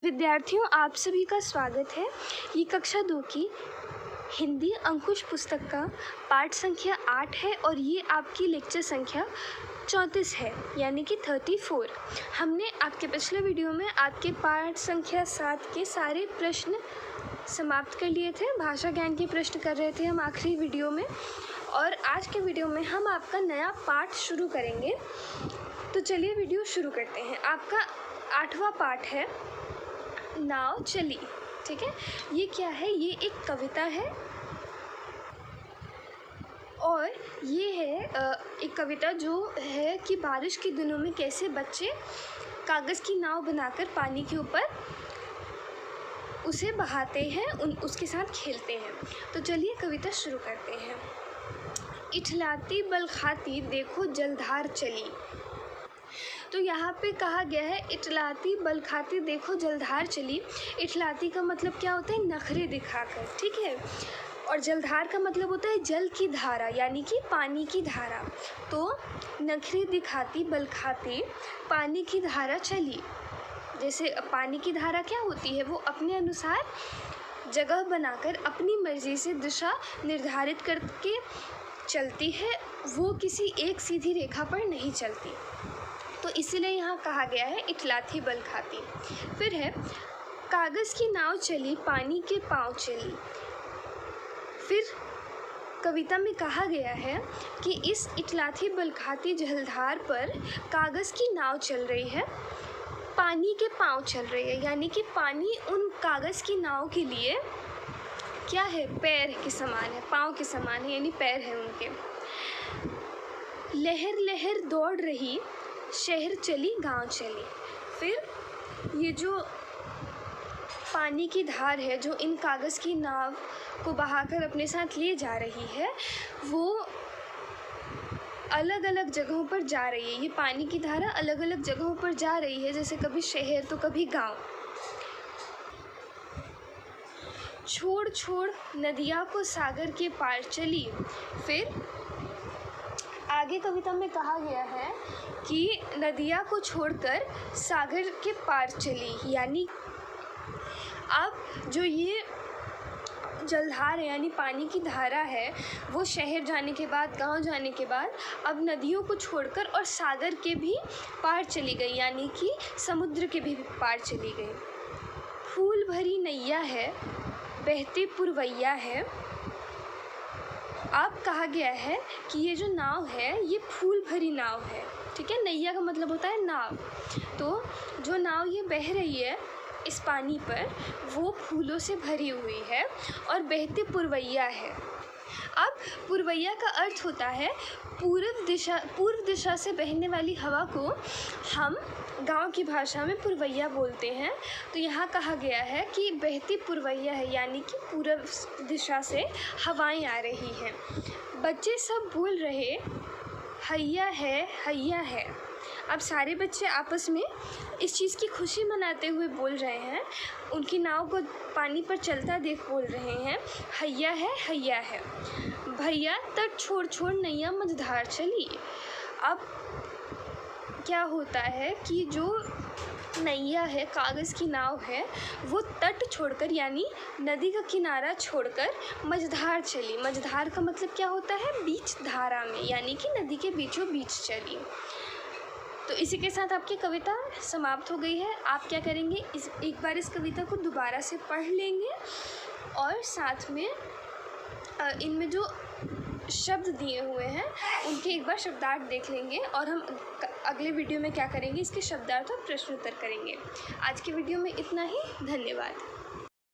विद्यार्थियों, आप सभी का स्वागत है। ये कक्षा 2 की हिंदी अंकुश पुस्तक का पाठ संख्या 8 है और ये आपकी लेक्चर संख्या 34 है, यानी कि 34। हमने आपके पिछले वीडियो में आपके पाठ संख्या 7 के सारे प्रश्न समाप्त कर लिए थे। भाषा ज्ञान के प्रश्न कर रहे थे हम आखिरी वीडियो में, और आज के वीडियो में हम आपका नया पाठ शुरू करेंगे। तो चलिए वीडियो शुरू करते हैं। आपका 8वां पाठ है नाव चली। ठीक है, ये क्या है? ये एक कविता है और ये है एक कविता जो है कि बारिश के दिनों में कैसे बच्चे कागज़ की नाव बनाकर पानी के ऊपर उसे बहाते हैं, उसके साथ खेलते हैं। तो चलिए कविता शुरू करते हैं। इठलाती बल खाती देखो जलधार चली। तो यहाँ पे कहा गया है इठलाती बल खाती देखो जलधार चली। इठलाती का मतलब क्या होता है? नखरे दिखाकर। ठीक है, और जलधार का मतलब होता है जल की धारा, यानी कि पानी की धारा। तो नखरे दिखाती बल खाती पानी की धारा चली। जैसे पानी की धारा क्या होती है? वो अपने अनुसार जगह बनाकर अपनी मर्जी से दिशा निर्धारित करके चलती है, वो किसी एक सीधी रेखा पर नहीं चलती। तो इसीलिए यहाँ कहा गया है इठलाती बल खाती। फिर है कागज़ की नाव चली पानी के पाँव चली। फिर कविता में कहा गया है कि इस इठलाती बल खाती जलधार पर कागज़ की नाव चल रही है, पानी के पाँव चल रही है, यानी कि पानी उन कागज़ की नाव के लिए क्या है? पैर के समान है, पाँव के समान है, यानी पैर है उनके। लहर लहर दौड़ रही शहर चली गांव चली। फिर ये जो पानी की धार है जो इन कागज़ की नाव को बहाकर अपने साथ ले जा रही है, वो अलग अलग जगहों पर जा रही है। ये पानी की धारा अलग अलग जगहों पर जा रही है, जैसे कभी शहर तो कभी गांव। छोड़ छोड़ नदिया को सागर के पार चली। फिर आगे कविता में कहा गया है कि नदिया को छोड़कर सागर के पार चली, यानी अब जो ये जलधार है यानी पानी की धारा है, वो शहर जाने के बाद, गांव जाने के बाद अब नदियों को छोड़कर और सागर के भी पार चली गई, यानी कि समुद्र के भी पार चली गई। फूल भरी नैया है बहती पुरवैया है। अब कहा गया है कि ये जो नाव है ये फूल भरी नाव है। ठीक है, नैया का मतलब होता है नाव। तो जो नाव ये बह रही है इस पानी पर, वो फूलों से भरी हुई है और बहती पुरवैया है। अब पुरवैया का अर्थ होता है पूर्व दिशा से बहने वाली हवा को हम गांव की भाषा में पुरवैया बोलते हैं। तो यहाँ कहा गया है कि बहती पुरवैया है, यानी कि पूर्व दिशा से हवाएं आ रही हैं। बच्चे सब बोल रहे हैया है हैया है। अब सारे बच्चे आपस में इस चीज़ की खुशी मनाते हुए बोल रहे हैं, उनकी नाव को पानी पर चलता देख बोल रहे हैं हैया है हैया है। भैया तट छोड़ छोड़ नैया मझधार चली। अब क्या होता है कि जो नैया है, कागज़ की नाव है, वो तट छोड़कर यानी नदी का किनारा छोड़कर मझधार चली। मझधार का मतलब क्या होता है? बीच धारा में, यानी कि नदी के बीचों बीच चली। तो इसी के साथ आपकी कविता समाप्त हो गई है। आप क्या करेंगे, एक बार इस कविता को दोबारा से पढ़ लेंगे और साथ में इनमें जो शब्द दिए हुए हैं उनके एक बार शब्दार्थ देख लेंगे, और हम अगले वीडियो में क्या करेंगे, इसके शब्दार्थ और प्रश्नोत्तर करेंगे। आज के वीडियो में इतना ही। धन्यवाद।